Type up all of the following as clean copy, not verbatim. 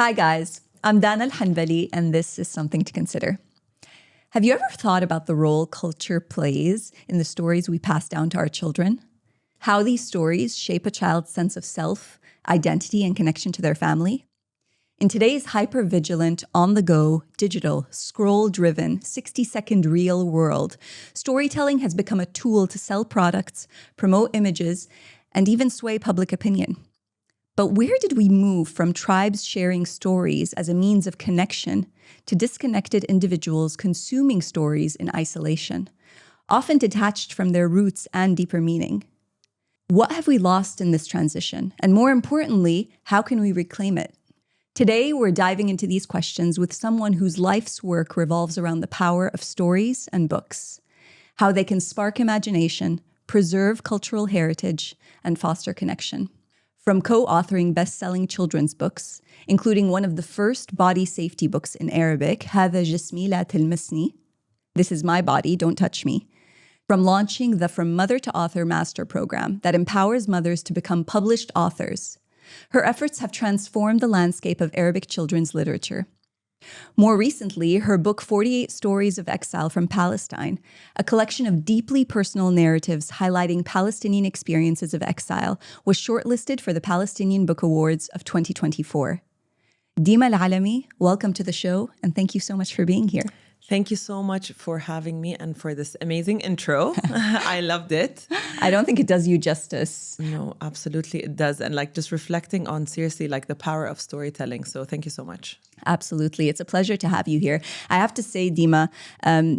Hi guys, I'm Dana Al-Hanbali and this is Something to Consider. Have you ever thought about the role culture plays in the stories we pass down to our children? How these stories shape a child's sense of self, identity, and connection to their family? In today's hyper-vigilant, on-the-go, digital, scroll-driven, 60-second reel world, storytelling has become a tool to sell products, promote images, and even sway public opinion. But where did we move from tribes sharing stories as a means of connection to disconnected individuals consuming stories in isolation, often detached from their roots and deeper meaning? What have we lost in this transition? And more importantly, how can we reclaim it? Today, we're diving into these questions with someone whose life's work revolves around the power of stories and books, how they can spark imagination, preserve cultural heritage, and foster connection. From co-authoring best-selling children's books, including one of the first body safety books in Arabic, هذا جسمي لا تلمسني, This is my body, don't touch me, from launching the From Mother to Author Master Program that empowers mothers to become published authors. Her efforts have transformed the landscape of Arabic children's literature. More recently, her book 48 Stories of Exile from Palestine, a collection of deeply personal narratives highlighting Palestinian experiences of exile, was shortlisted for the Palestinian Book Awards of 2024. Deema Al-Alami, welcome to the show, and thank you so much for being here. Thank you so much for having me and for this amazing intro. I loved it. I don't think it does you justice. No, absolutely it does. And just reflecting on seriously the power of storytelling. So thank you so much. Absolutely. It's a pleasure to have you here. I have to say, Deema,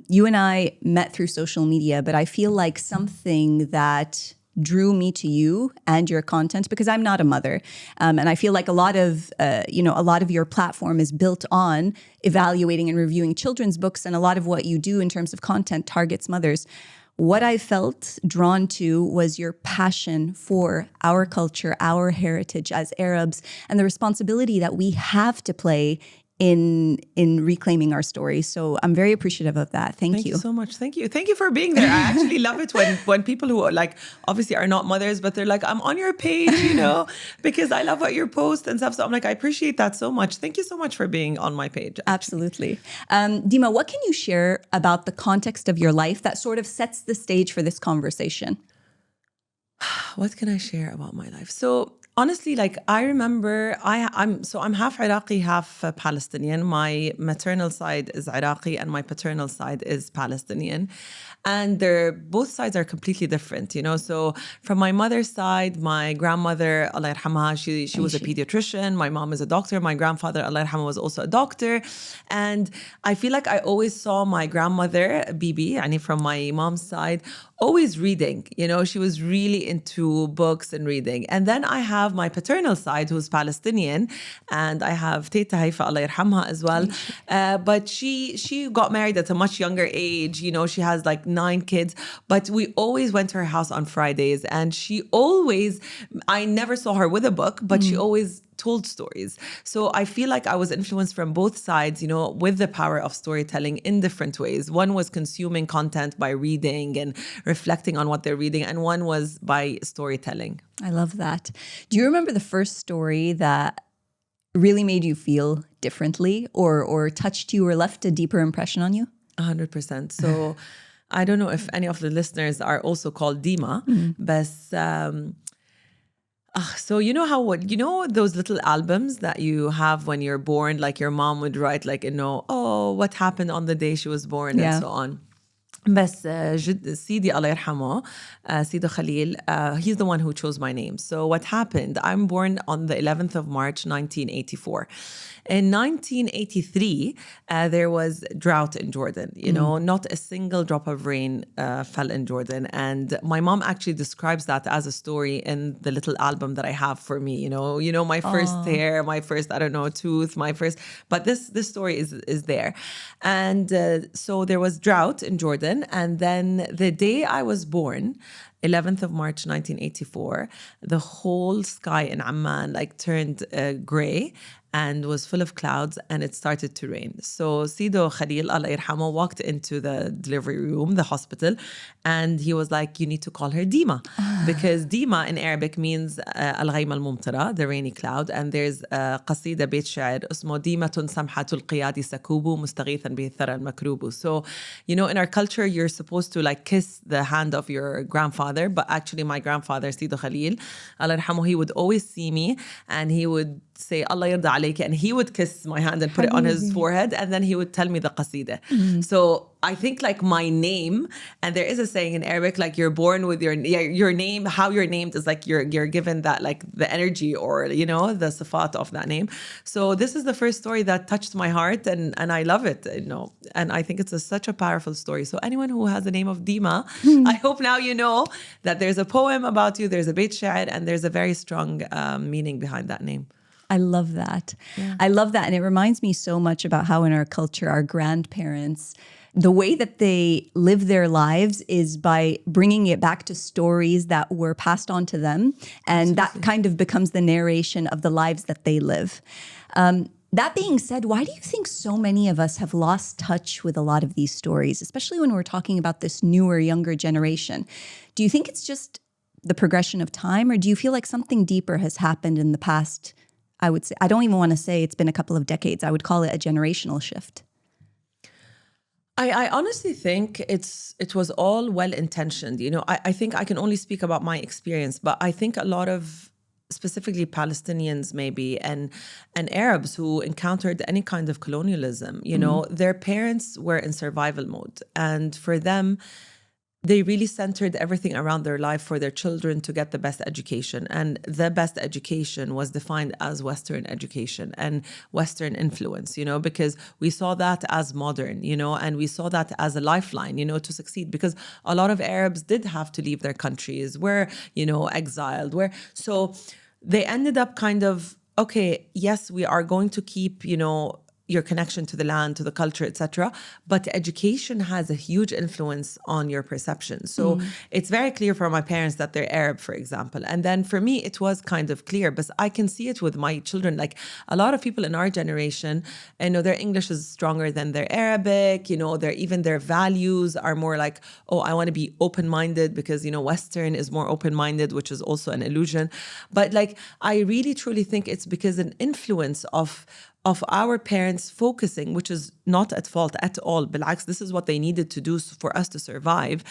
you and I met through social media, but I feel like something that drew me to you and your content, because I'm not a mother. And I feel like a lot of your platform is built on evaluating and reviewing children's books, and a lot of what you do in terms of content targets mothers. What I felt drawn to was your passion for our culture, our heritage as Arabs, and the responsibility that we have to play in reclaiming our stories. So I'm very appreciative of that. Thank you. Thank you so much. Thank you. Thank you for being there. I actually love it when people who are obviously are not mothers, but they're I'm on your page, because I love what you post and stuff. So I'm I appreciate that so much. Thank you so much for being on my page. Absolutely. Deema, what can you share about the context of your life that sort of sets the stage for this conversation? What can I share about my life? So honestly, I remember I'm half Iraqi, half Palestinian. My maternal side is Iraqi and my paternal side is Palestinian. And both sides are completely different, So from my mother's side, my grandmother, Allah yarhamha, she was a pediatrician. My mom is a doctor. My grandfather, Allah yarhamha, was also a doctor. And I feel like I always saw my grandmother, Bibi, from my mom's side, always reading. She was really into books and reading. And then I have my paternal side, who's Palestinian, and I have Teta Haifa, Allah yarhamha, as well. But she got married at a much younger age. She has 9 kids, but we always went to her house on Fridays, and I never saw her with a book, but she always told stories. So I feel like I was influenced from both sides, with the power of storytelling in different ways. One was consuming content by reading and reflecting on what they're reading, and one was by storytelling. I love that. Do you remember the first story that really made you feel differently or touched you or left a deeper impression on you? 100%. So I don't know if any of the listeners are also called Deema, but so those little albums that you have when you're born, your mom would write what happened on the day she was born and so on. بس سيدي الله يرحمه سيدو Khalil, he's the one who chose my name. So what happened, I'm born on the 11th of March 1984. In 1983 there was drought in Jordan. Not a single drop of rain fell in Jordan, and my mom actually describes that as a story in the little album that I have for me. My first hair, my first tooth, my first, but this story is there. And so there was drought in Jordan. And then the day I was born, 11th of March 1984, the whole sky in Amman like turned gray and was full of clouds, and it started to rain. So Sido Khalil, Allah yarhamo, walked into the delivery room, the hospital, and he was like, you need to call her Deema. Because Deema in Arabic means al-ghayma al-mumtara, the rainy cloud. And there's a qasida beit sha'ir اسمه ديمة سمحة القياد سكوب مستغيثا به الثرى المكروب. So, you know, in our culture, you're supposed to like kiss the hand of your grandfather, but actually my grandfather, Sido Khalil, Allah yarhamo, he would always see me and he would say Allah yarda alayka, and he would kiss my hand and put it on his forehead, and then he would tell me the qasida. So I think like my name, and there is a saying in Arabic, like you're born with your name, how you're named is like you're given that like the energy or, you know, the sifat of that name. So this is the first story that touched my heart, and I love it, you know, and I think it's such a powerful story. So anyone who has the name of Deema, I hope now you know that there's a poem about you, there's a beit sha'ir, and there's a very strong meaning behind that name. I love that. Yeah. I love that. And it reminds me so much about how in our culture, our grandparents, the way that they live their lives is by bringing it back to stories that were passed on to them. And that kind of becomes the narration of the lives that they live. That being said, why do you think so many of us have lost touch with a lot of these stories, especially when we're talking about this newer, younger generation? Do you think it's just the progression of time, or do you feel like something deeper has happened in the past? I would say, I don't even want to say it's been a couple of decades. I would call it a generational shift. I honestly think it was all well-intentioned. You know, I think I can only speak about my experience, but I think a lot of specifically Palestinians maybe and Arabs who encountered any kind of colonialism, you know, their parents were in survival mode. And for them, they really centered everything around their life for their children to get the best education. And the best education was defined as Western education and Western influence, you know, because we saw that as modern, you know, and we saw that as a lifeline, you know, to succeed. Because a lot of Arabs did have to leave their countries, were, you know, exiled, so they ended up kind of, okay, yes, we are going to keep, you know, your connection to the land, to the culture, etc. But education has a huge influence on your perception. So it's very clear for my parents that they're Arab, for example. And then for me, it was kind of clear, but I can see it with my children. Like a lot of people in our generation, you know, their English is stronger than their Arabic, you know, even their values are more like, oh, I want to be open-minded because, you know, Western is more open-minded, which is also an illusion. But like, I really truly think it's because an influence of our parents focusing, which is not at fault at all. Bilaks, this is what they needed to do for us to survive.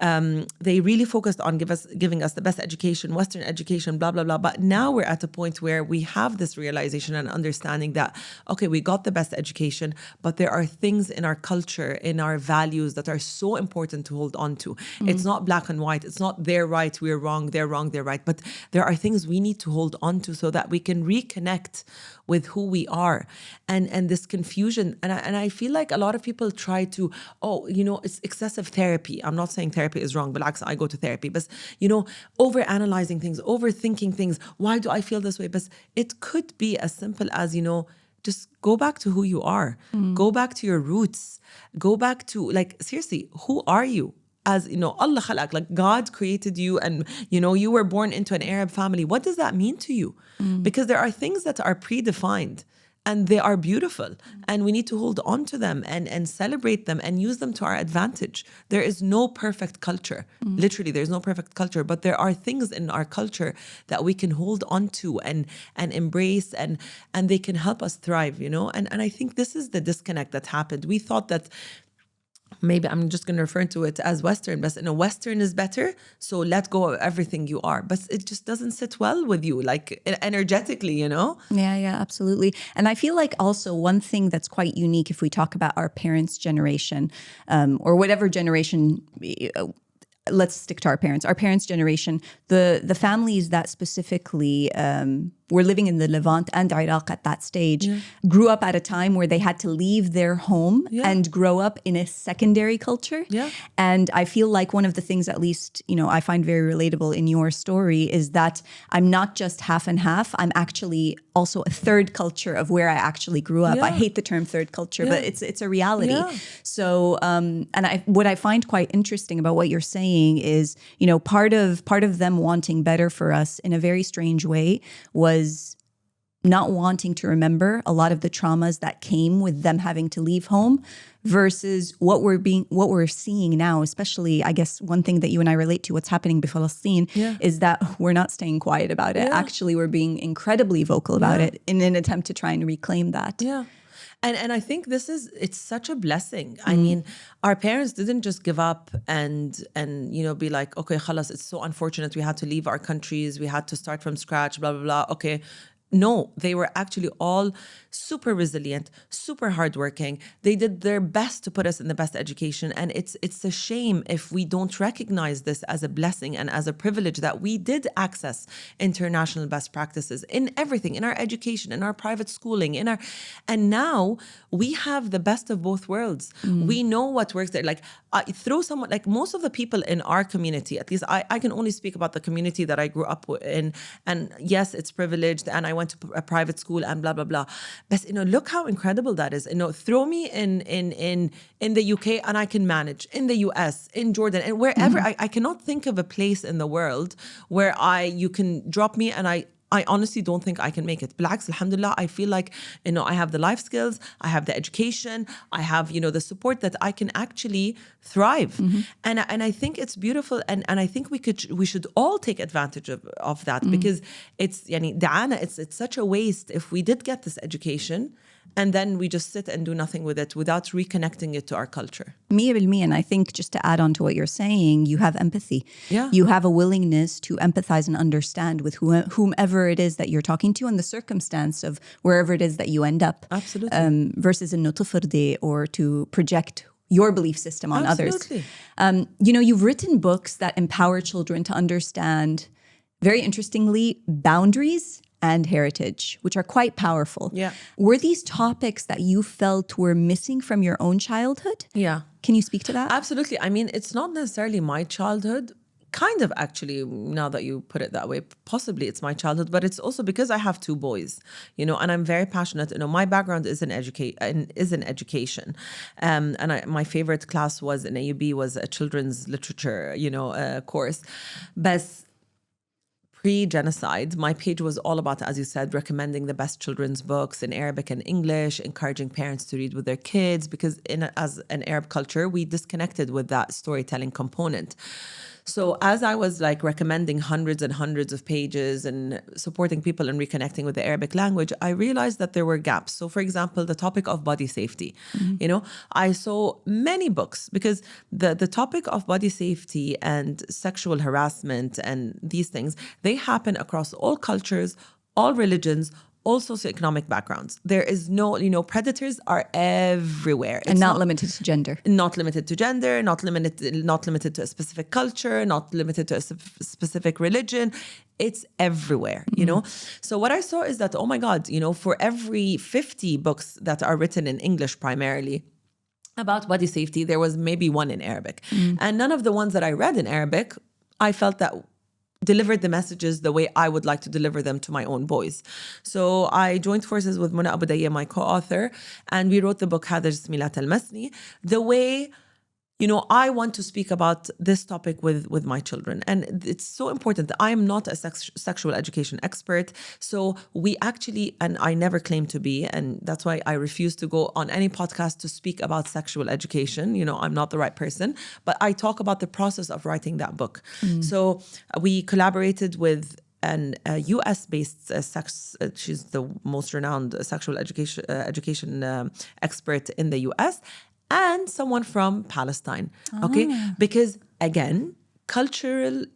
They really focused on giving us the best education, Western education, blah, blah, blah. But now we're at a point where we have this realization and understanding that, okay, we got the best education, but there are things in our culture, in our values that are so important to hold on to. It's not black and white. It's not they're right, we're wrong, they're wrong, they're right. But there are things we need to hold on to so that we can reconnect with who we are. And this confusion, and I feel like a lot of people try to, oh, you know, it's excessive therapy. I'm not saying therapy is wrong, but I go to therapy, but, you know, overanalyzing things, overthinking things. Why do I feel this way? But it could be as simple as, you know, just go back to who you are. Go back to your roots. Go back to, like, seriously, who are you? As, you know, Allah khalaq, like God created you and, you know, you were born into an Arab family. What does that mean to you? Because there are things that are predefined and they are beautiful and we need to hold on to them and celebrate them and use them to our advantage. There is no perfect culture. Literally, there's no perfect culture, but there are things in our culture that we can hold on to and embrace and they can help us thrive, you know? And I think this is the disconnect that happened. We thought that maybe I'm just going to refer to it as Western, but Western is better, so let go of everything you are. But it just doesn't sit well with you, like energetically, you know? Yeah, absolutely. And I feel like also one thing that's quite unique if we talk about our parents' generation, or whatever generation, let's stick to our parents' generation, the families that specifically were living in the Levant and Iraq at that stage, grew up at a time where they had to leave their home and grow up in a secondary culture. And I feel like one of the things, at least, I find very relatable in your story is that I'm not just half and half. I'm actually also a third culture of where I actually grew up. I hate the term third culture, but it's a reality. So, what I find quite interesting about what you're saying is, part of them wanting better for us in a very strange way was not wanting to remember a lot of the traumas that came with them having to leave home versus what we're seeing now. Especially, I guess one thing that you and I relate to, what's happening in Palestine, is that we're not staying quiet about it. Actually, we're being incredibly vocal about it in an attempt to try and reclaim that. And I think it's such a blessing. I mean, our parents didn't just give up and be like, okay, khalas, it's so unfortunate we had to leave our countries, we had to start from scratch, blah, blah, blah. Okay. No, they were actually all super resilient, super hardworking. They did their best to put us in the best education. And it's a shame if we don't recognize this as a blessing and as a privilege that we did access international best practices in everything, in our education, in our private schooling, and now we have the best of both worlds. We know what works there. Like most of the people in our community, at least I can only speak about the community that I grew up in. And yes, it's privileged. And I went to a private school and blah, blah, blah. But, look how incredible that is. Throw me in the UK and I can manage. In the US, in Jordan, and wherever. I cannot think of a place in the world where you can drop me and I honestly don't think I can make it. Blacks, alhamdulillah, I feel like, I have the life skills, I have the education, I have, the support that I can actually thrive. And I think it's beautiful. And I think we should all take advantage of that because it's such a waste if we did get this education and then we just sit and do nothing with it without reconnecting it to our culture. 100%. And I think just to add on to what you're saying, you have empathy. You have a willingness to empathize and understand with whomever it is that you're talking to and the circumstance of wherever it is that you end up. Absolutely. Versus إنه تفرضي or to project your belief system on Absolutely. others. You've written books that empower children to understand, very interestingly, boundaries and heritage, which are quite powerful. Were these topics that you felt were missing from your own childhood? Can you speak to that? Absolutely. I mean, it's not necessarily my childhood. Kind of, actually, now that you put it that way, possibly it's my childhood, but it's also because I have two boys, and I'm very passionate. My background is in education. And my favorite class was in AUB was a children's literature, course. But pre-genocide, my page was all about, as you said, recommending the best children's books in Arabic and English, encouraging parents to read with their kids, because as an Arab culture, we disconnected with that storytelling component. So as I was recommending hundreds and hundreds of pages and supporting people in reconnecting with the Arabic language, I realized that there were gaps. So for example, the topic of body safety, I saw many books because the topic of body safety and sexual harassment and these things, they happen across all cultures, all religions, all socioeconomic backgrounds. There is no, predators are everywhere. It's not limited to gender. Not limited to gender, not limited to a specific culture, not limited to a specific religion. It's everywhere, So what I saw is that, oh my God, for every 50 books that are written in English primarily about body safety, there was maybe one in Arabic. And none of the ones that I read in Arabic, I felt that delivered the messages the way I would like to deliver them to my own boys. So I joined forces with Muna Abu Dayya, my co-author, and we wrote the book هذا جسمي لا تلمسني, the way I want to speak about this topic with my children. And it's so important that I am not a sexual education expert. So we actually, and I never claim to be, and that's why I refuse to go on any podcast to speak about sexual education. I'm not the right person, but I talk about the process of writing that book. So we collaborated with a US-based she's the most renowned sexual education expert in the US, and someone from Palestine, okay? Because again,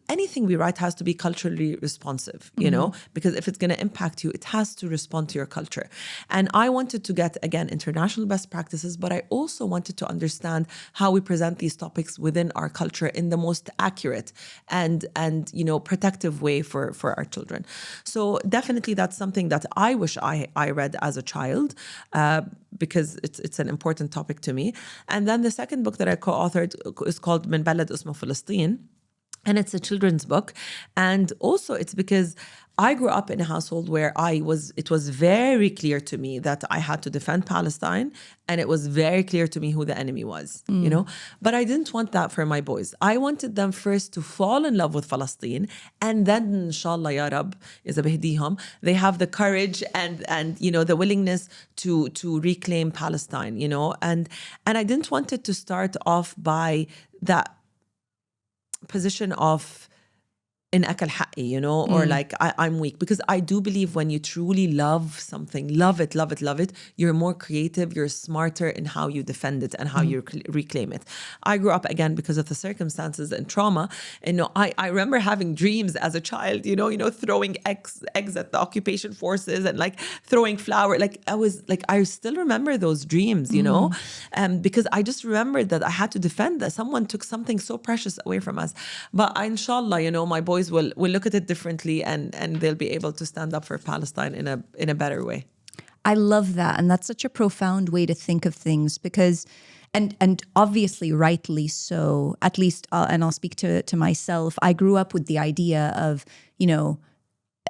anything we write has to be culturally responsive, you know, because if it's going to impact you, it has to respond to your culture. And I wanted to get, again, international best practices, but I also wanted to understand how we present these topics within our culture in the most accurate and you know, protective way for our children. So definitely that's something that I wish I read as a child, because it's an important topic to me. And then the second book that I co-authored is called من بلد اسمه فلسطين. And it's a children's book. And also it's because I grew up in a household where it was very clear to me that I had to defend Palestine. And it was very clear to me who the enemy was, you know. But I didn't want that for my boys. I wanted them first to fall in love with Palestine. And then, inshallah, ya Rab, إذا بهديهم, they have the courage and you know, the willingness to reclaim Palestine, you know. And I didn't want it to start off by that position of in akal haqqi, you know, or like I'm weak, because I do believe when you truly love something, love it, you're more creative, you're smarter in how you defend it and how you reclaim it. I grew up, again, because of the circumstances and trauma, and I remember having dreams as a child, you know, throwing eggs at the occupation forces and like throwing flour. Like I still remember those dreams, you know, because I just remembered that I had to defend that someone took something so precious away from us. But inshallah, you know, my boys will look at it differently and they'll be able to stand up for Palestine in a better way. I love that. And that's such a profound way to think of things, because and obviously rightly so, at least, and I'll speak to myself, I grew up with the idea of, you know,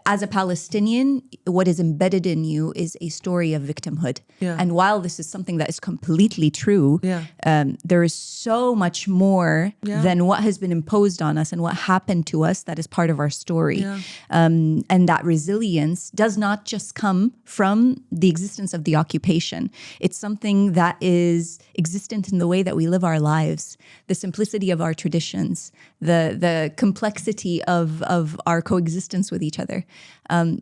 as a Palestinian, what is embedded in you is a story of victimhood. Yeah. And while this is something that is completely true, there is so much more than what has been imposed on us and what happened to us that is part of our story. Yeah. And that resilience does not just come from the existence of the occupation. It's something that is existent in the way that we live our lives, the simplicity of our traditions, the complexity of our coexistence with each other.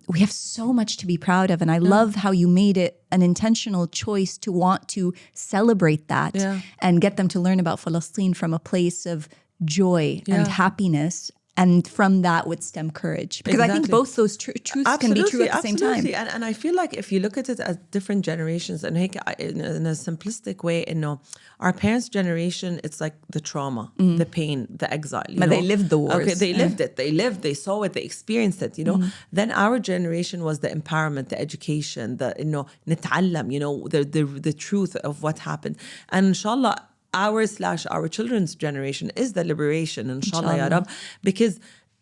We have so much to be proud of. And I love how you made it an intentional choice to want to celebrate that and get them to learn about Palestine from a place of joy and happiness. And from that would stem courage. Because I think both those truths can be true at the same time. And I feel like if you look at it as different generations, and in a simplistic way, you know, our parents' generation, it's like the trauma, the pain, the exile. But they lived the wars. Okay, they lived it. They saw it, they experienced it, you know. Then our generation was the empowerment, the education, the, you know, نتعلم, you know, the truth of what happened. And inshallah, our children's generation is the liberation, inshallah ya Rab, because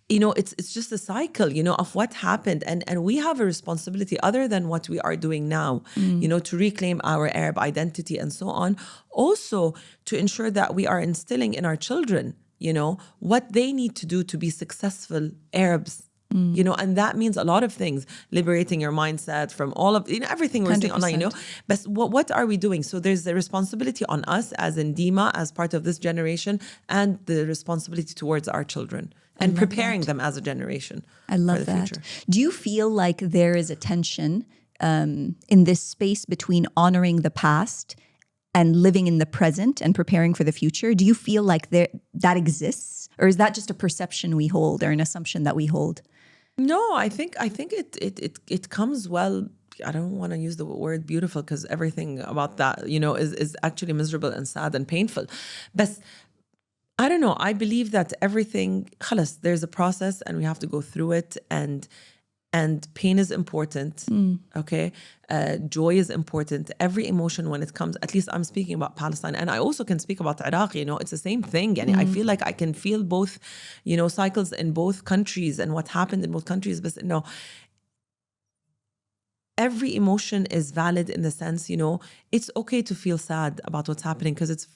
you know it's just a cycle, you know, of what happened, and we have a responsibility other than what we are doing now, you know, to reclaim our Arab identity and so on, also to ensure that we are instilling in our children, you know, what they need to do to be successful Arabs. You know, and that means a lot of things, liberating your mindset from all of, you know, everything we're seeing online, you know. But what are we doing? So there's the responsibility on us as in Deema, as part of this generation, and the responsibility towards our children and preparing them as a generation. I love that. Future. Do you feel like there is a tension in this space between honoring the past and living in the present and preparing for the future? Do you feel like that exists? Or is that just a perception we hold or an assumption that we hold? No, I think it comes well. I don't want to use the word beautiful because everything about that, you know, is actually miserable and sad and painful. But I don't know. I believe that everything, khalas, there's a process and we have to go through it, and pain is important. Okay, joy is important. Every emotion when it comes, at least I'm speaking about Palestine, and I also can speak about Iraq, you know, it's the same thing. And I feel like I can feel both, you know, cycles in both countries and what happened in both countries. But no, every emotion is valid in the sense, you know, it's okay to feel sad about what's happening because it's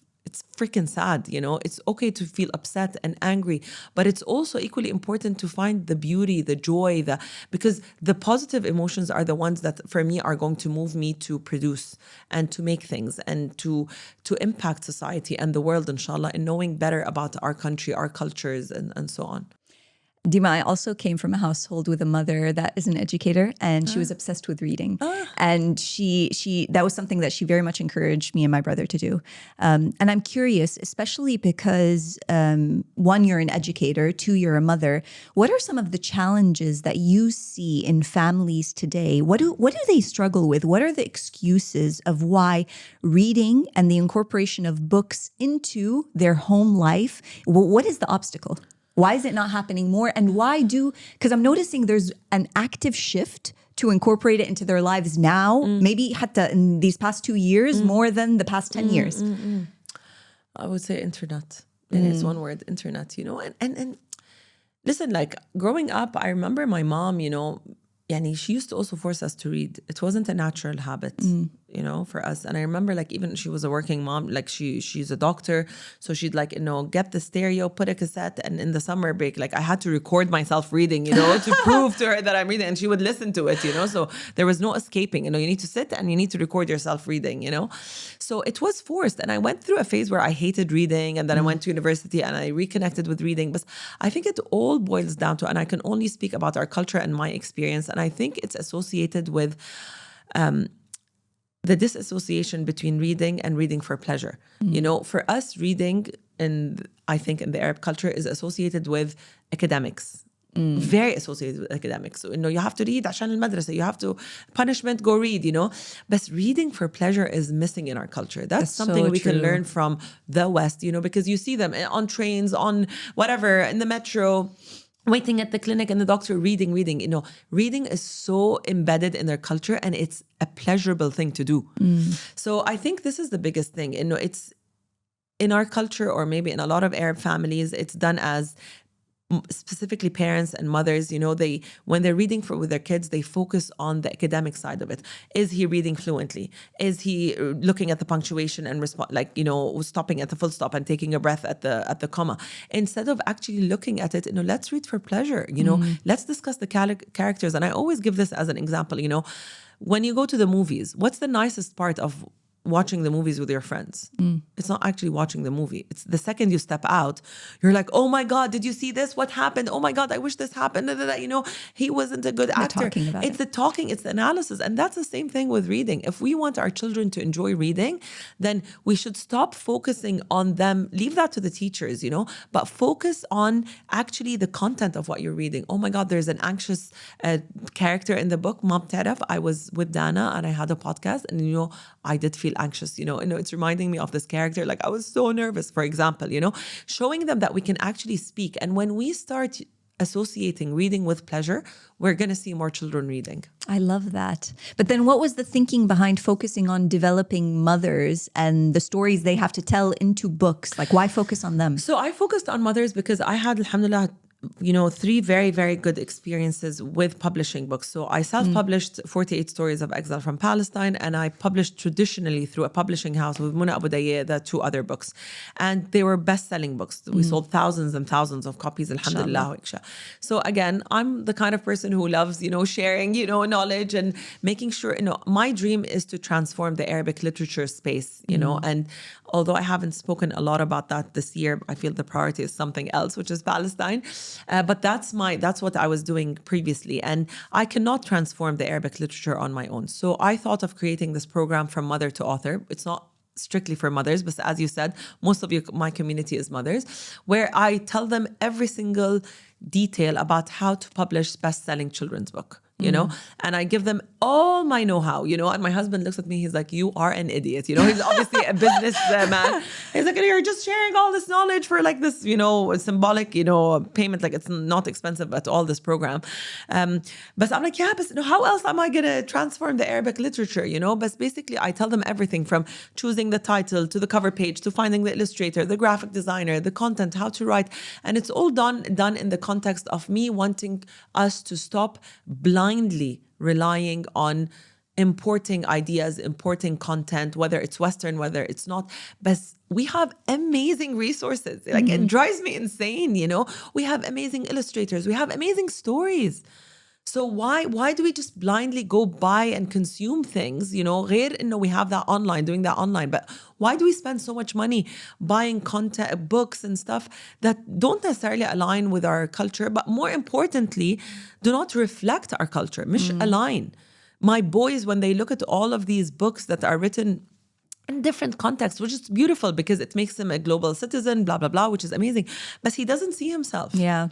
freaking sad, you know. It's okay to feel upset and angry, but it's also equally important to find the beauty, the joy, because the positive emotions are the ones that for me are going to move me to produce and to make things and to impact society and the world, inshallah, and knowing better about our country, our cultures, and so on. Deema, I also came from a household with a mother that is an educator, and she was obsessed with reading. And she that was something that she very much encouraged me and my brother to do. And I'm curious, especially because one, you're an educator, two, you're a mother. What are some of the challenges that you see in families today? What do they struggle with? What are the excuses of why reading and the incorporation of books into their home life? What is the obstacle? Why is it not happening more? And because I'm noticing there's an active shift to incorporate it into their lives now, maybe hatta in these past 2 years, more than the past 10 years. I would say internet. And it's one word, internet, and listen, like growing up, I remember my mom, yani she used to also force us to read. It wasn't a natural habit, for us. And I remember like even she was a working mom, like she's a doctor. So she'd like, get the stereo, put a cassette. And in the summer break, like I had to record myself reading, to prove to her that I'm reading. And she would listen to it, so there was no escaping, you need to sit and you need to record yourself reading, So it was forced. And I went through a phase where I hated reading. And then I went to university and I reconnected with reading. But I think it all boils down to, and I can only speak about our culture and my experience. And I think it's associated with the disassociation between reading and reading for pleasure. For us, reading, I think in the Arab culture, is associated with academics. Very associated with academics. So, you have to read عشان المدرسة. You have to, punishment, go read, But reading for pleasure is missing in our culture. That's something we can learn from the West, because you see them on trains, on whatever, in the metro, waiting at the clinic and the doctor reading. Reading is so embedded in their culture and it's a pleasurable thing to do. So I think this is the biggest thing. It's in our culture, or maybe in a lot of Arab families, it's done as specifically parents and mothers, when they're reading with their kids, they focus on the academic side of it. Is he reading fluently? Is he looking at the punctuation and stopping at the full stop and taking a breath at the comma? Instead of actually looking at it, let's read for pleasure. Let's discuss the characters. And I always give this as an example. When you go to the movies, what's the nicest part of watching the movies with your friends? It's not actually watching the movie. It's the second you step out, you're like, oh my God, did you see this? What happened? Oh my God, I wish this happened. He wasn't a good actor. It's the talking, it's the analysis. And that's the same thing with reading. If we want our children to enjoy reading, then we should stop focusing on them. Leave that to the teachers, but focus on actually the content of what you're reading. Oh my God, there's an anxious character in the book, Ma Btaraf. I was with Dana and I had a podcast and, I did feel anxious, it's reminding me of this character. Like I was so nervous, for example, showing them that we can actually speak. And when we start associating reading with pleasure, we're going to see more children reading. I love that. But then what was the thinking behind focusing on developing mothers and the stories they have to tell into books? Like why focus on them? So I focused on mothers because I had, alhamdulillah, 3 very, very good experiences with publishing books. So I self-published 48 Stories of Exile from Palestine, and I published traditionally through a publishing house with Muna Abu Dayeh, the 2 other books. And they were best-selling books. We sold thousands and thousands of copies, alhamdulillah. So again, I'm the kind of person who loves, sharing, knowledge and making sure, my dream is to transform the Arabic literature space, and although I haven't spoken a lot about that this year, I feel the priority is something else, which is Palestine. But that's what I was doing previously. And I cannot transform the Arabic literature on my own. So I thought of creating this program from mother to author. It's not strictly for mothers, but as you said, most of my community is mothers, where I tell them every single detail about how to publish best-selling children's book. And I give them all my know-how, and my husband looks at me, he's like, you are an idiot. He's obviously a business man. He's like, you're just sharing all this knowledge for like this, symbolic, payment. Like it's not expensive at all, this program. But I'm like, but how else am I going to transform the Arabic literature, But basically I tell them everything from choosing the title to the cover page, to finding the illustrator, the graphic designer, the content, how to write. And it's all done in the context of me wanting us to stop blindly relying on importing ideas, importing content, whether it's Western, whether it's not. But we have amazing resources. Like it drives me insane, We have amazing illustrators. We have amazing stories. So why do we just blindly go buy and consume things, غير إنه we have that online, doing that online, but why do we spend so much money buying content, books and stuff that don't necessarily align with our culture, but more importantly, do not reflect our culture, مش align. My boys, when they look at all of these books that are written in different contexts, which is beautiful because it makes him a global citizen, blah, blah, blah, which is amazing, but he doesn't see himself. Yeah.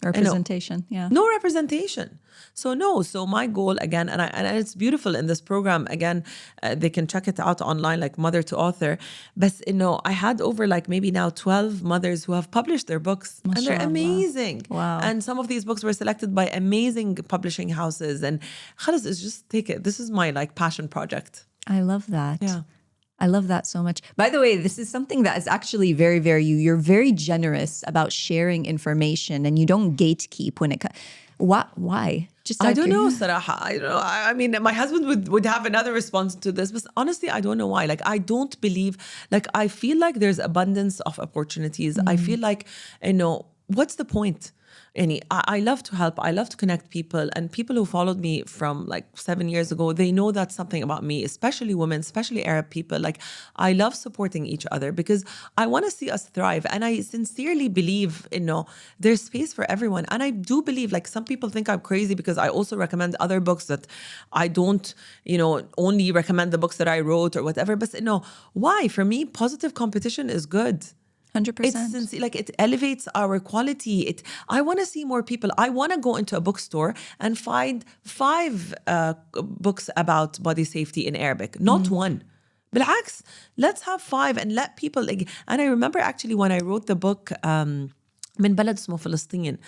Representation. Yeah. No representation. So my goal again, and it's beautiful in this program again, they can check it out online, like Mother to Author. But I had over like maybe now 12 mothers who have published their books, and they're amazing. Wow. And some of these books were selected by amazing publishing houses. And khalas, it's just take it. This is my like passion project. I love that. Yeah. I love that so much. By the way, this is something that is actually very, very you. You're very generous about sharing information, and you don't gatekeep when it comes. Why? Just I don't know, Saraha. I don't know. I mean, my husband would have another response to this, but honestly, I don't know why. Like, I don't believe, like, I feel like there's abundance of opportunities. I feel like, what's the point? I love to help. I love to connect people, and people who followed me from like 7 years ago, they know that's something about me, especially women, especially Arab people. Like, I love supporting each other because I want to see us thrive. And I sincerely believe, there's space for everyone. And I do believe, like, some people think I'm crazy because I also recommend other books that I don't, only recommend the books that I wrote or whatever. But why? For me, positive competition is good. 100%. It's like it elevates our quality. I want to see more people. I want to go into a bookstore and find 5 books about body safety in Arabic, not one. بالعكس, let's have 5 and let people. And I remember actually when I wrote the book. من بلد اسمه فلسطين.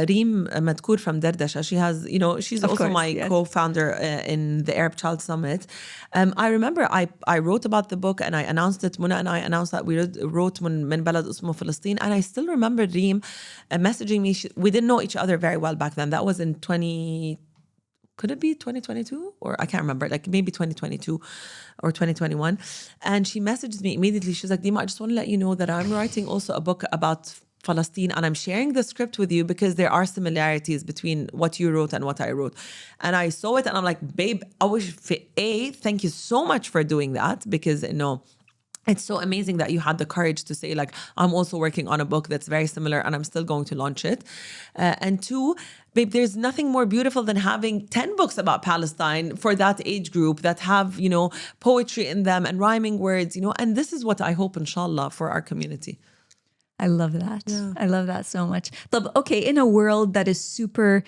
ريم مدكور from Dardasha. She has, she's also my co-founder in the Arab Child Summit. I remember I wrote about the book and I announced it. Muna and I announced that we wrote من بلد اسمه فلسطين. And I still remember Reem messaging me. We didn't know each other very well back then. That was in could it be 2022? Or I can't remember, like maybe 2022 or 2021. And she messaged me immediately. She was like, Deema, I just want to let you know that I'm writing also a book about Palestine, and I'm sharing the script with you because there are similarities between what you wrote and what I wrote. And I saw it and I'm like, babe, thank you so much for doing that, because it's so amazing that you had the courage to say, like, I'm also working on a book that's very similar and I'm still going to launch it. And 2, babe, there's nothing more beautiful than having 10 books about Palestine for that age group that have, poetry in them and rhyming words, and this is what I hope, inshallah, for our community. I love that. Yeah. I love that so much. Okay, in a world that is super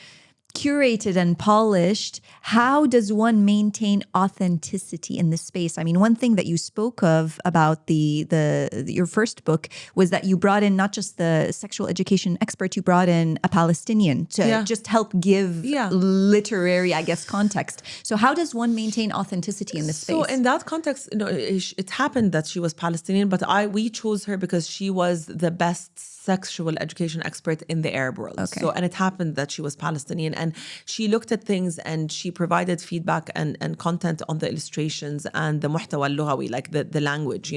curated and polished, how does one maintain authenticity in this space? I mean, one thing that you spoke of about your first book was that you brought in not just the sexual education expert, you brought in a Palestinian to just help give literary, I guess, context. So how does one maintain authenticity in this space? So in that context, it happened that she was Palestinian, but we chose her because she was the best sexual education expert in the Arab world. Okay. So, and it happened that she was Palestinian, and she looked at things and she provided feedback and content on the illustrations and the muhtawa al-lughawi, like the language,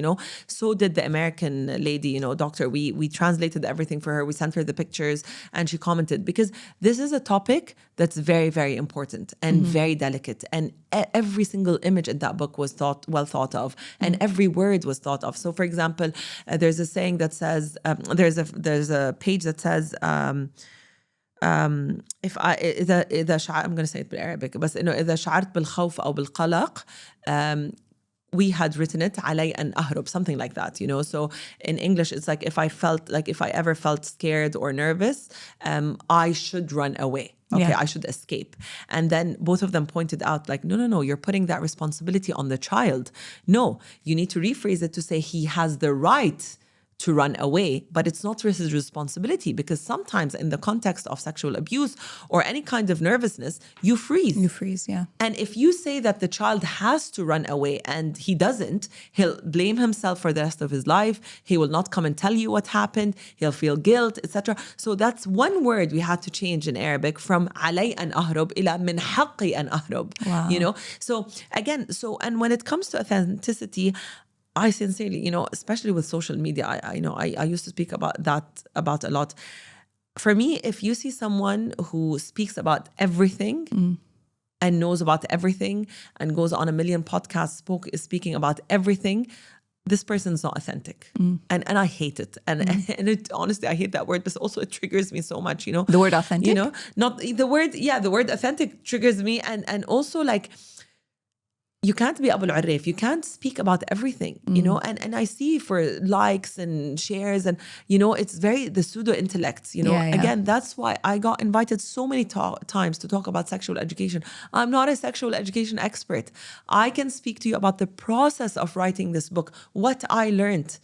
So did the American lady, doctor. We translated everything for her. We sent her the pictures and she commented, because this is a topic that's very, very important and very delicate. And every single image in that book was well thought of, and every word was thought of. So, for example, there's a saying that says, there's a page that says, if I'm going to say it in Arabic, but إذا شعرت بالخوف أو بالقلق, we had written it علي أن أهرب, something like that, So in English, it's like if I ever felt scared or nervous, I should run away. Okay, I should escape. And then both of them pointed out, like, no, you're putting that responsibility on the child. No, you need to rephrase it to say he has the right to run away, but it's not his responsibility, because sometimes in the context of sexual abuse or any kind of nervousness, you freeze. You freeze, yeah. And if you say that the child has to run away and he doesn't, he'll blame himself for the rest of his life. He will not come and tell you what happened. He'll feel guilt, etc. So that's one word we had to change in Arabic, from علي أن أهرب إلى من حقي أن أهرب. Wow. So again, and when it comes to authenticity, I sincerely, especially with social media, I used to speak about that a lot. for me, if you see someone who speaks about everything and knows about everything and goes on a million podcasts speaking about everything, this person's not authentic. And I hate it. And honestly, I hate that word, but also it triggers me so much, The word authentic? Not the word, the word authentic triggers me. And also like, you can't be Abu al-Arif. You can't speak about everything, and I see for likes and shares and, it's very the pseudo intellects, Again, that's why I got invited so many times to talk about sexual education. I'm not a sexual education expert. I can speak to you about the process of writing this book, what I learned,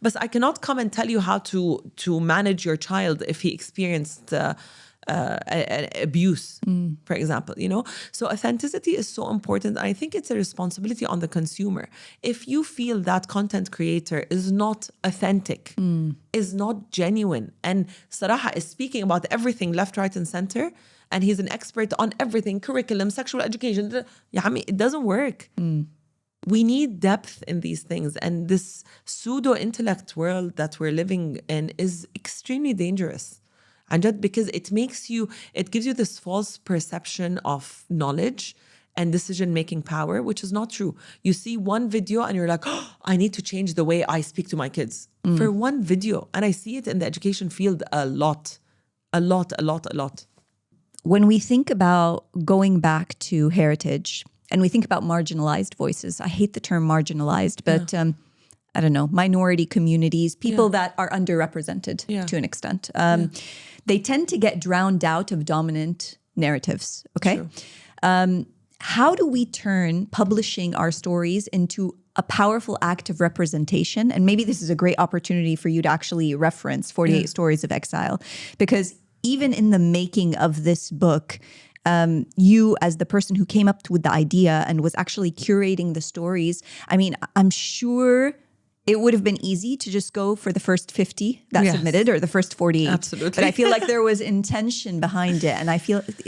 but I cannot come and tell you how to manage your child if he experienced abuse, for example, So authenticity is so important. I think it's a responsibility on the consumer. If you feel that content creator is not authentic, is not genuine, and Saraha is speaking about everything left, right, and center, and he's an expert on everything, curriculum, sexual education, it doesn't work. We need depth in these things. And this pseudo-intellect world that we're living in is extremely dangerous. And just because it gives you this false perception of knowledge and decision-making power, which is not true. You see one video and you're like, oh, I need to change the way I speak to my kids for one video. And I see it in the education field a lot. When we think about going back to heritage and we think about marginalized voices, I hate the term marginalized, but I don't know, minority communities, people that are underrepresented to an extent. They tend to get drowned out of dominant narratives, okay? How do we turn publishing our stories into a powerful act of representation? And maybe this is a great opportunity for you to actually reference 48 Stories of Exile, because even in the making of this book, you as the person who came up with the idea and was actually curating the stories, I mean, I'm sure it would have been easy to just go for the first 50 that submitted or the first 48. Absolutely. But I feel like there was intention behind it. And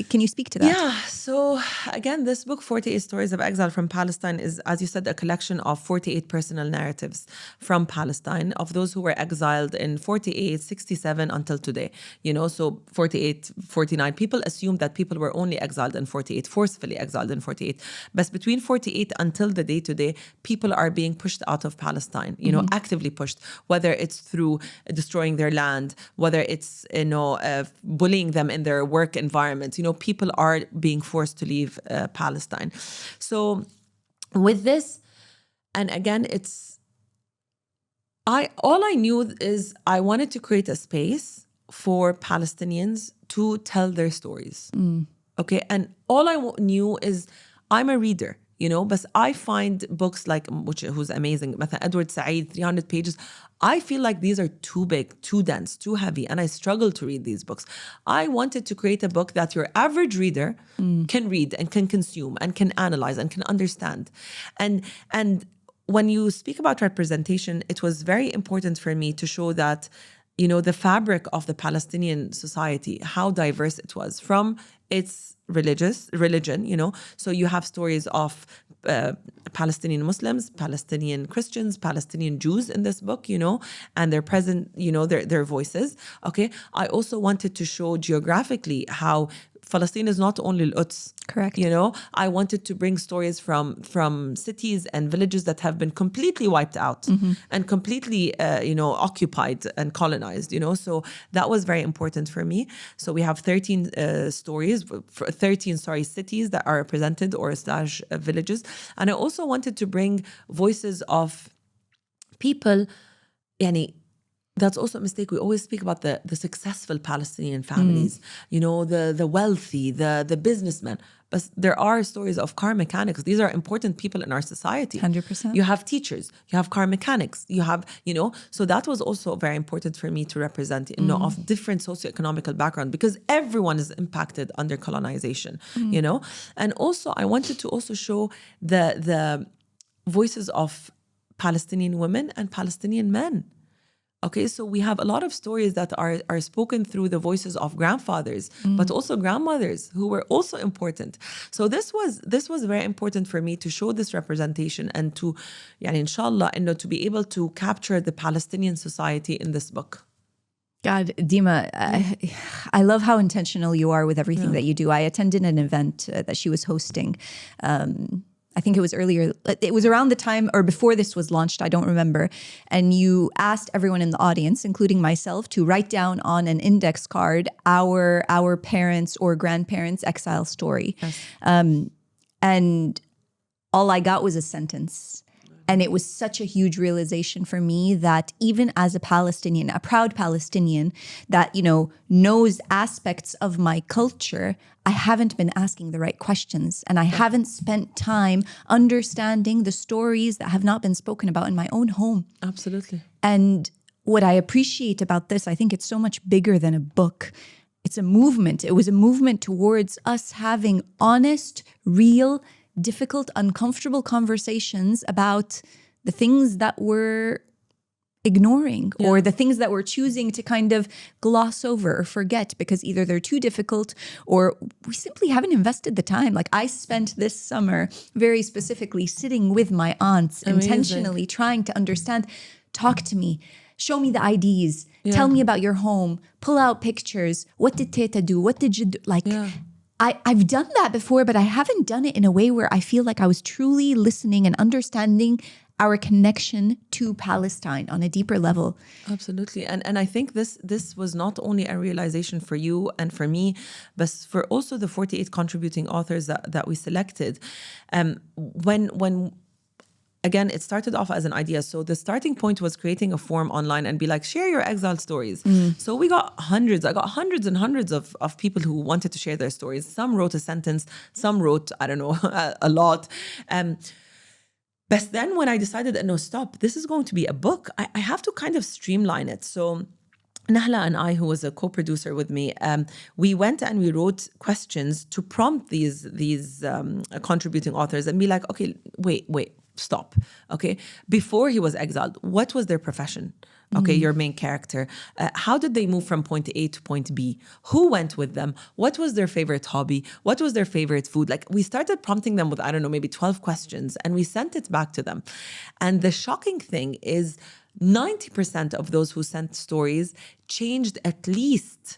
can you speak to that? Yeah. So again, this book, 48 Stories of Exile from Palestine, is, as you said, a collection of 48 personal narratives from Palestine of those who were exiled in 48, 67 until today. So 48, 49. People assume that people were only exiled in 48, forcefully exiled in 48. But between 48 until the day today, people are being pushed out of Palestine. Actively pushed, whether it's through destroying their land, whether it's, bullying them in their work environment. People are being forced to leave Palestine. So with this, and again, all I knew is I wanted to create a space for Palestinians to tell their stories. Okay. And all I knew is I'm a reader. But I find books like, who's amazing, Edward Said, 300 pages. I feel like these are too big, too dense, too heavy, and I struggle to read these books. I wanted to create a book that your average reader can read and can consume and can analyze and can understand. And when you speak about representation, it was very important for me to show that, the fabric of the Palestinian society, how diverse it was from its religion, So you have stories of Palestinian Muslims, Palestinian Christians, Palestinian Jews in this book, and they're present, their voices. Okay. I also wanted to show geographically how Palestine is not only Al-Quds. Correct. I wanted to bring stories from cities and villages that have been completely wiped out and completely, occupied and colonized, So that was very important for me. So we have 13 cities that are represented or / villages. And I also wanted to bring voices of people, that's also a mistake. We always speak about the successful Palestinian families, the wealthy, the businessmen. But there are stories of car mechanics. These are important people in our society. 100%. You have teachers, you have car mechanics, you have, so that was also very important for me to represent, of different socioeconomical background, because everyone is impacted under colonization, And also I wanted to also show the voices of Palestinian women and Palestinian men. Okay, so we have a lot of stories that are spoken through the voices of grandfathers, but also grandmothers who were also important. So this was very important for me to show this representation and to, inshallah, to be able to capture the Palestinian society in this book. God, Deema, I love how intentional you are with everything that you do. I attended an event that she was hosting. I think it was earlier. It was around the time or before this was launched. I don't remember. And you asked everyone in the audience, including myself, to write down on an index card our parents' or grandparents' exile story. Yes. And all I got was a sentence. And it was such a huge realization for me that even as a Palestinian, a proud Palestinian that, knows aspects of my culture, I haven't been asking the right questions. And I haven't spent time understanding the stories that have not been spoken about in my own home. Absolutely. And what I appreciate about this, I think it's so much bigger than a book. It's a movement. It was a movement towards us having honest, real, difficult, uncomfortable conversations about the things that we're ignoring or the things that we're choosing to kind of gloss over or forget because either they're too difficult or we simply haven't invested the time. Like I spent this summer very specifically sitting with my aunts, intentionally trying to understand, talk to me, show me the IDs, tell me about your home, pull out pictures. What did Teta do? What did you do? I've done that before, but I haven't done it in a way where I feel like I was truly listening and understanding our connection to Palestine on a deeper level. Absolutely. And I think this was not only a realization for you and for me, but for also the 48 contributing authors that we selected. When again, it started off as an idea. So the starting point was creating a form online and be like, share your exile stories. So we got hundreds. I got hundreds and hundreds of people who wanted to share their stories. Some wrote a sentence, some wrote, I don't know, a lot. But then when I decided, no, stop, this is going to be a book, I have to kind of streamline it. So Nahla and I, who was a co-producer with me, we went and we wrote questions to prompt these contributing authors and be like, okay, wait, stop. Okay, before he was exiled, what was their profession? Okay, your main character. How did they move from point A to point B? Who went with them? What was their favorite hobby? What was their favorite food? Like we started prompting them with, I don't know, maybe 12 questions and we sent it back to them. And the shocking thing is 90% of those who sent stories changed at least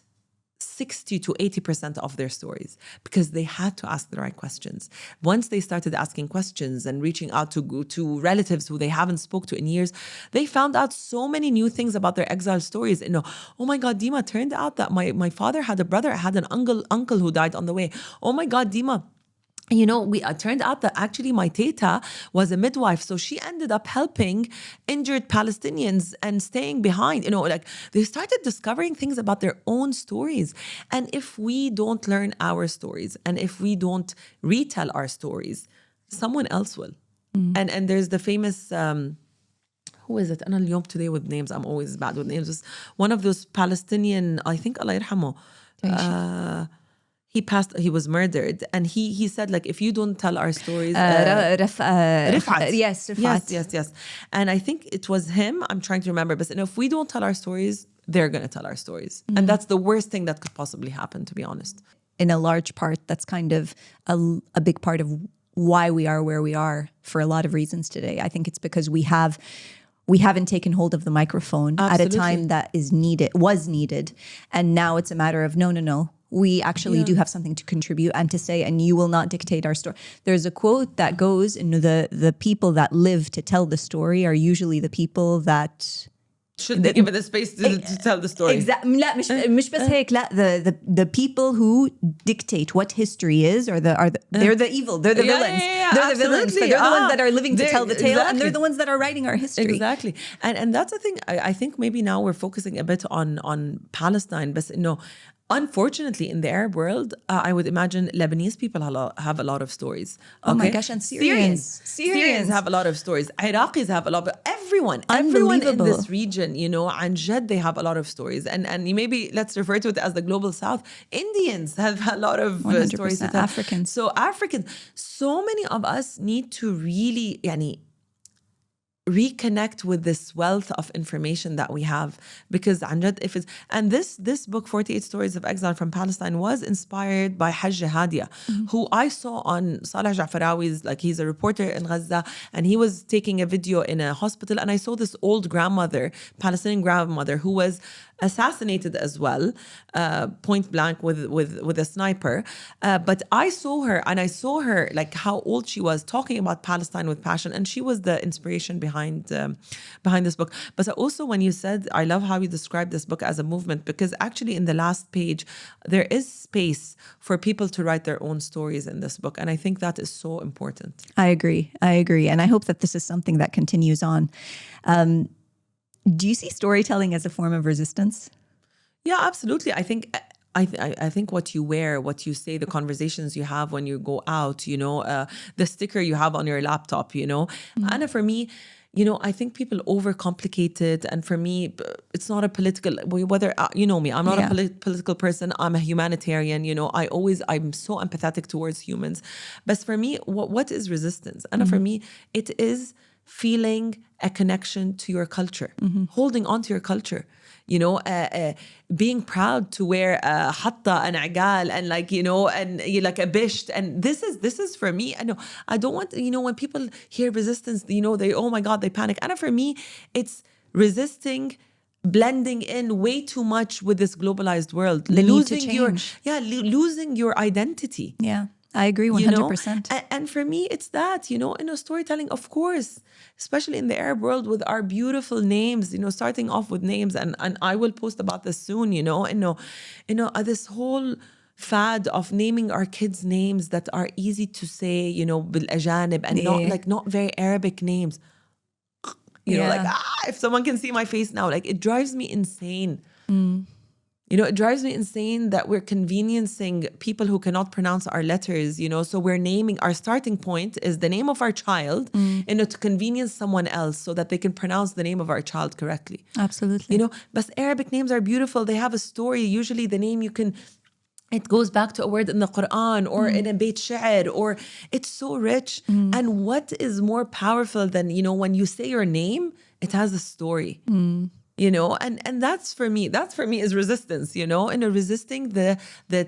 60 to 80% of their stories because they had to ask the right questions. Once they started asking questions and reaching out to relatives who they haven't spoke to in years, they found out so many new things about their exile stories. You know, oh my God, Deema, turned out that my father had a brother, I had an uncle who died on the way. Oh my God, Deema, you know, turned out that actually my teta was a midwife. So she ended up helping injured Palestinians and staying behind. You know, like they started discovering things about their own stories. And if we don't learn our stories and if we don't retell our stories, someone else will. And there's the famous... who is it? أنا اليوم today with names, I'm always bad with names. It's one of those Palestinian, I think Allah يرحمه. He was murdered, and he said, like, if you don't tell our stories, Rifat. Yes, Rifat. Yes. And I think it was him. I'm trying to remember, but if we don't tell our stories, they're going to tell our stories, and that's the worst thing that could possibly happen, to be honest. In a large part, that's kind of a big part of why we are where we are for a lot of reasons today. I think it's because we haven't taken hold of the microphone at a time that was needed, and now it's a matter of no. We actually do have something to contribute and to say, and you will not dictate our story. There's a quote that goes, the people that live to tell the story are usually the people that... Should they give it the space to tell the story? Exactly. لا مش بس هيك. لا, the people who dictate what history is they're the evil. They're the villains. They're the villains. But they're the ones that are living to tell the tale, and they're the ones that are writing our history. Exactly. And that's the thing. I think maybe now we're focusing a bit on Palestine, but no. Unfortunately, in the Arab world, I would imagine Lebanese people have a lot of stories. Okay? Oh my gosh, and Syrians have a lot of stories. Iraqis have a lot of... Everyone in this region, you know, and Jed, they have a lot of stories. And maybe let's refer to it as the global South. Indians have a lot of stories to tell. Africans. So many of us need to really... reconnect with this wealth of information that we have, because this book 48 Stories of Exile from Palestine was inspired by Hajj Hadia, who I saw on Saleh Jafarawi's, like, he's a reporter in Gaza, and he was taking a video in a hospital, and I saw this old grandmother, Palestinian grandmother, who was assassinated as well, point blank with a sniper. But I saw her, and I saw her like how old she was, talking about Palestine with passion, and she was the inspiration behind this book. But also, when you said, I love how you described this book as a movement, because actually in the last page there is space for people to write their own stories in this book, and I think that is so important. I agree, and I hope that this is something that continues on. Do you see storytelling as a form of resistance? Yeah, absolutely. I think I think what you wear, what you say, the conversations you have when you go out, you know, the sticker you have on your laptop, you know. Anna, for me, you know, I think people overcomplicate it. And for me, it's not a political, whether, you know me, I'm not a political person. I'm a humanitarian, you know, I'm so empathetic towards humans. But for me, what is resistance? And for me, it is feeling a connection to your culture, holding on to your culture. You know, being proud to wear a hatta and agal and like, you know, and like a bisht. And this is for me. I don't want, you know, when people hear resistance, you know, oh my God, they panic. And for me, it's resisting blending in way too much with this globalized world. Losing your identity. Yeah. I agree 100%. You know? And for me, it's that, you know, storytelling, of course, especially in the Arab world with our beautiful names, you know, starting off with names. And I will post about this soon, you know, this whole fad of naming our kids names that are easy to say, you know, bil ajanib, and not very Arabic names. You know, like, if someone can see my face now, like, it drives me insane. You know, it drives me insane that we're conveniencing people who cannot pronounce our letters, you know. So we're naming, our starting point is the name of our child, you know, to convenience someone else so that they can pronounce the name of our child correctly. Absolutely. You know, but Arabic names are beautiful. They have a story. Usually the name it goes back to a word in the Quran or in a Beit Sha'r, or it's so rich. And what is more powerful than, you know, when you say your name, it has a story. You know, and that's for me is resistance, you know, and resisting the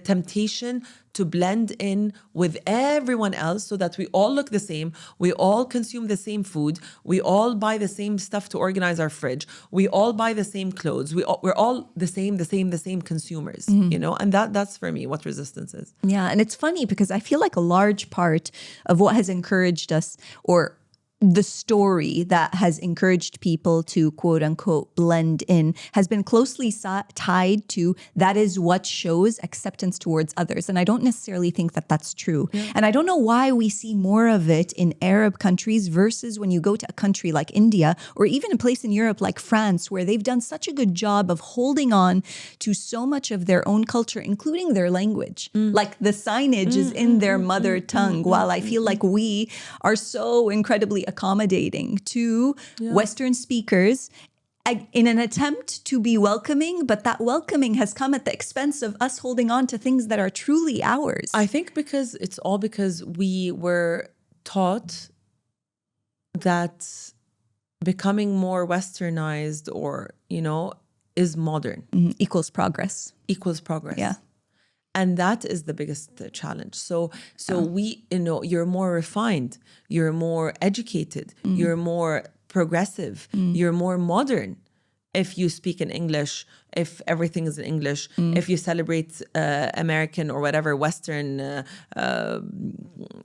temptation to blend in with everyone else so that we all look the same, we all consume the same food, we all buy the same stuff to organize our fridge, we all buy the same clothes, we're all the same consumers, you know, and that's for me what resistance is. Yeah, and it's funny because I feel like a large part of what has encouraged us, or the story that has encouraged people to quote unquote blend in, has been closely tied to that is what shows acceptance towards others. And I don't necessarily think that that's true. And I don't know why we see more of it in Arab countries versus when you go to a country like India, or even a place in Europe like France, where they've done such a good job of holding on to so much of their own culture, including their language. Like the signage is in their mother tongue, while I feel like we are so incredibly accommodating to Western speakers in an attempt to be welcoming, but that welcoming has come at the expense of us holding on to things that are truly ours. I think because we were taught that becoming more westernized, or, you know, is modern. Equals progress. Yeah. And that is the biggest challenge. So we, you know, you're more refined, you're more educated, you're more progressive, you're more modern if you speak in English, if everything is in English, if you celebrate American or whatever Western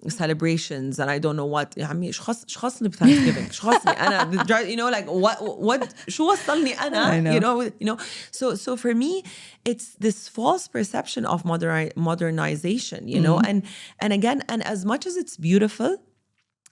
celebrations, and I don't know what. I mean, شو خصني بThanksgiving? شو خصني أنا? You know, like what? شو وصلني أنا? You know. So for me, it's this false perception of modernization. You know, and again, and as much as it's beautiful.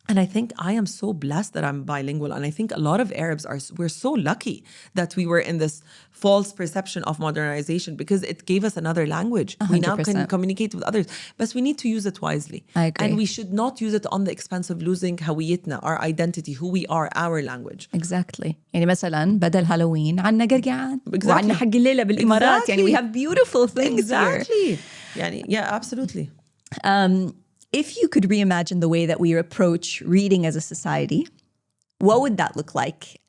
And I think I am so blessed that I'm bilingual. And I think a lot of Arabs we're so lucky that we were in this false perception of modernization, because it gave us another language. 100%. We now can communicate with others, but we need to use it wisely. I agree. And we should not use it on the expense of losing هويتنا, our identity, who we are, our language. Exactly. يعني مثلا بدل هالوين عنا قرقعان وعنا حق الليلة بالإمارات. يعني we have beautiful things here. يعني, yeah, absolutely. If you could reimagine the way that we approach reading as a society, what would that look like?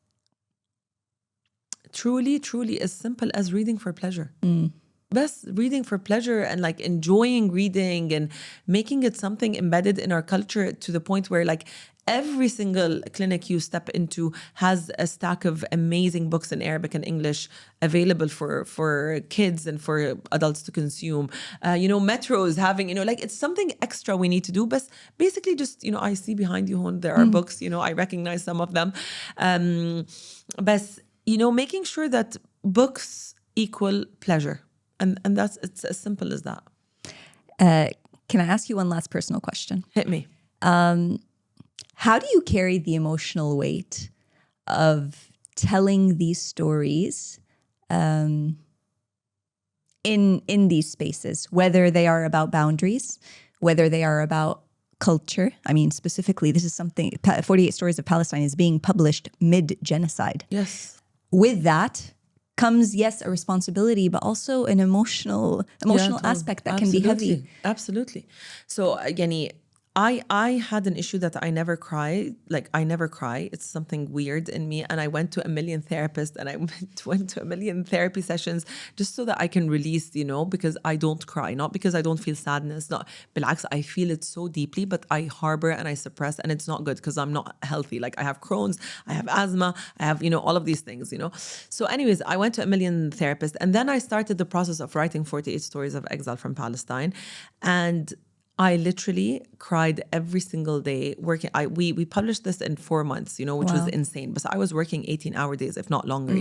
Truly as simple as reading for pleasure. Best reading for pleasure, and like enjoying reading and making it something embedded in our culture, to the point where like Every single clinic you step into has a stack of amazing books in Arabic and English available for kids and for adults to consume. Metros having, like it's something extra we need to do. But basically just, I see behind you, Hon, there are books, I recognize some of them. But, making sure that books equal pleasure. And it's as simple as that. Can I ask you one last personal question? Hit me. How do you carry the emotional weight of telling these stories in these spaces, whether they are about boundaries, whether they are about culture? I mean, specifically, this is something, 48 Stories of Palestine is being published mid-genocide. Yes. With that comes, yes, a responsibility, but also an emotional aspect that can be heavy. Absolutely. So, Yani, I had an issue that I never cry. Like, I never cry. It's something weird in me. And I went to a million therapists and I went to a million therapy sessions just so that I can release, because I don't cry. Not because I don't feel sadness. Not, relax, I feel it so deeply, but I harbor and I suppress, and it's not good because I'm not healthy. Like, I have Crohn's, I have asthma, I have, all of these things, So anyways, I went to a million therapists, and then I started the process of writing 48 Stories of Exile from Palestine. And I literally cried every single day working. We published this in 4 months, which was insane. But I was working 18-hour days, if not longer,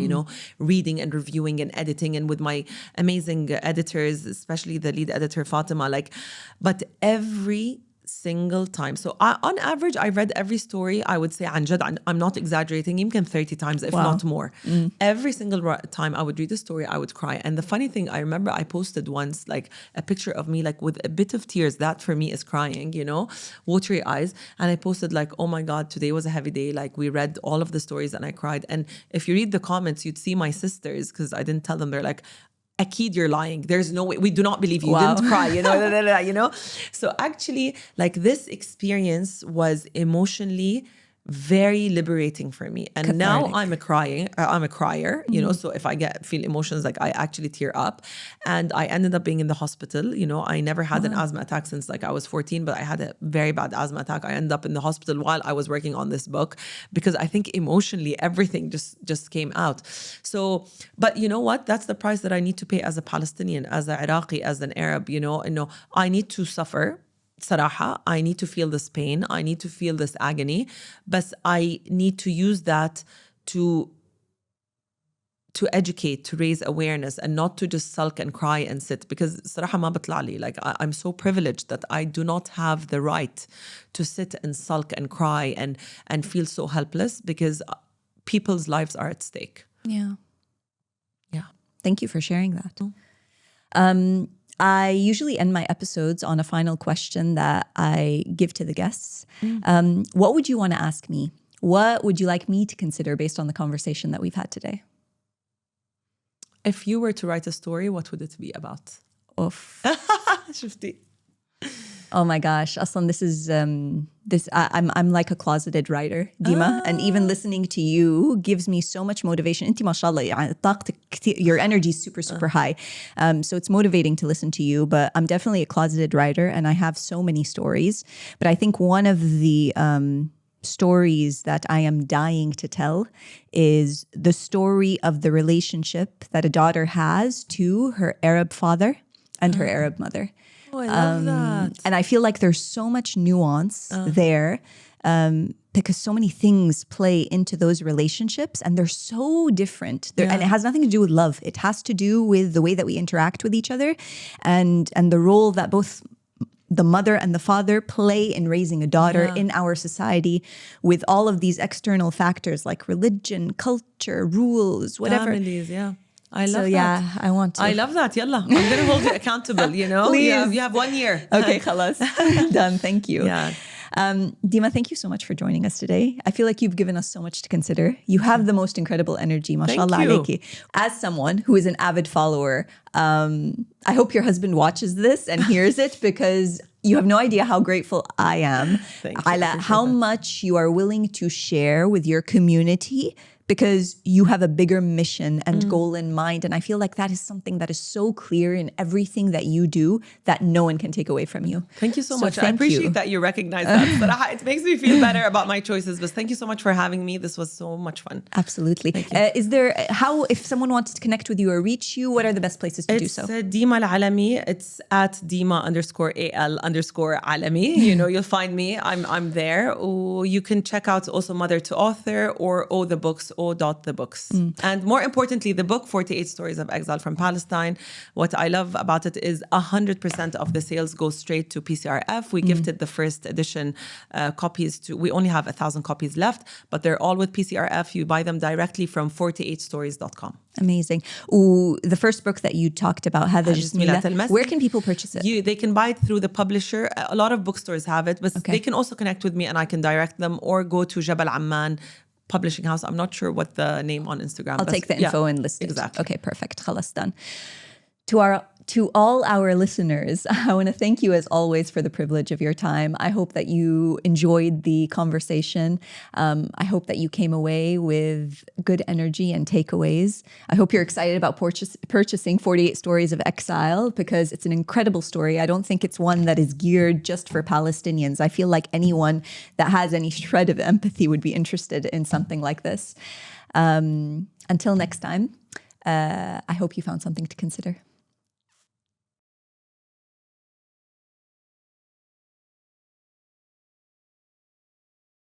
reading and reviewing and editing, and with my amazing editors, especially the lead editor, Fatima. But every single time. So on average, I read every story, I would say, I'm not exaggerating, even 30 times, if not more. Every single time I would read a story, I would cry. And the funny thing, I remember I posted once, like, a picture of me, like, with a bit of tears. That for me is crying, watery eyes. And I posted, like, oh my God, today was a heavy day. Like, we read all of the stories and I cried. And if you read the comments, you'd see my sisters, because I didn't tell them, they're like, Akid, you're lying. There's no way. We do not believe you. You didn't cry, So actually, like, this experience was emotionally very liberating for me. And now I'm a crier, so if I feel emotions, like, I actually tear up. And I ended up being in the hospital. I never had an asthma attack since, like, I was 14, but I had a very bad asthma attack. I ended up in the hospital while I was working on this book, because I think emotionally everything just came out. So, but you know what? That's the price that I need to pay as a Palestinian, as an Iraqi, as an Arab, I need to suffer. Saraha, I need to feel this pain. I need to feel this agony. But I need to use that to educate, to raise awareness, and not to just sulk and cry and sit. Because Saraha ma batla li. Like, I'm so privileged that I do not have the right to sit and sulk and cry and feel so helpless, because people's lives are at stake. Yeah. Yeah. Thank you for sharing that. I usually end my episodes on a final question that I give to the guests. What would you want to ask me? What would you like me to consider based on the conversation that we've had today? If you were to write a story, what would it be about? Oof. شفتي. Oh my gosh. Aslan, I'm like a closeted writer, Deema, and even listening to you gives me so much motivation. Inti mashallah, your energy is super, super high. So it's motivating to listen to you, but I'm definitely a closeted writer and I have so many stories. But I think one of the stories that I am dying to tell is the story of the relationship that a daughter has to her Arab father and her Arab mother. Oh, I love that. And I feel like there's so much nuance there because so many things play into those relationships and they're so different. And it has nothing to do with love. It has to do with the way that we interact with each other and the role that both the mother and the father play in raising a daughter in our society with all of these external factors like religion, culture, rules, whatever. Families, I love that. Yeah, I want to. I love that. Yalla. I'm going to hold you accountable, Please. You have 1 year. Okay, khalas. Done. Thank you. Yeah. Deema, thank you so much for joining us today. I feel like you've given us so much to consider. You have the most incredible energy, mashallah alayki. As someone who is an avid follower, I hope your husband watches this and hears it because you have no idea how grateful I am. Thank you. How much you are willing to share with your community because you have a bigger mission and goal in mind. And I feel like that is something that is so clear in everything that you do that no one can take away from you. Thank you so much. I appreciate that you recognize that. But it makes me feel better about my choices. But thank you so much for having me. This was so much fun. Absolutely. If someone wants to connect with you or reach you, what are the best places to do so? It's Deema Al-Alami. It's at Deema_Al_Alami. You know, you'll find me. I'm there. Or you can check out also Mother to Author or the books. The books. And more importantly, the book 48 Stories of Exile from Palestine. What I love about it is 100% of the sales go straight to PCRF. We gifted the first edition copies we only have 1,000 copies left, but they're all with PCRF. You buy them directly from 48stories.com. Amazing. Ooh, the first book that you talked about, where can people purchase it? They can buy it through the publisher. A lot of bookstores have it, but they can also connect with me and I can direct them, or go to Jabal Amman Publishing House. I'm not sure what the name on Instagram. I'll take the info and list it. Exactly. Okay, perfect. Khalas, done. To all our listeners, I want to thank you as always for the privilege of your time. I hope that you enjoyed the conversation. I hope that you came away with good energy and takeaways. I hope you're excited about purchasing 48 Stories of Exile, because it's an incredible story. I don't think it's one that is geared just for Palestinians. I feel like anyone that has any shred of empathy would be interested in something like this. Until next time, I hope you found something to consider.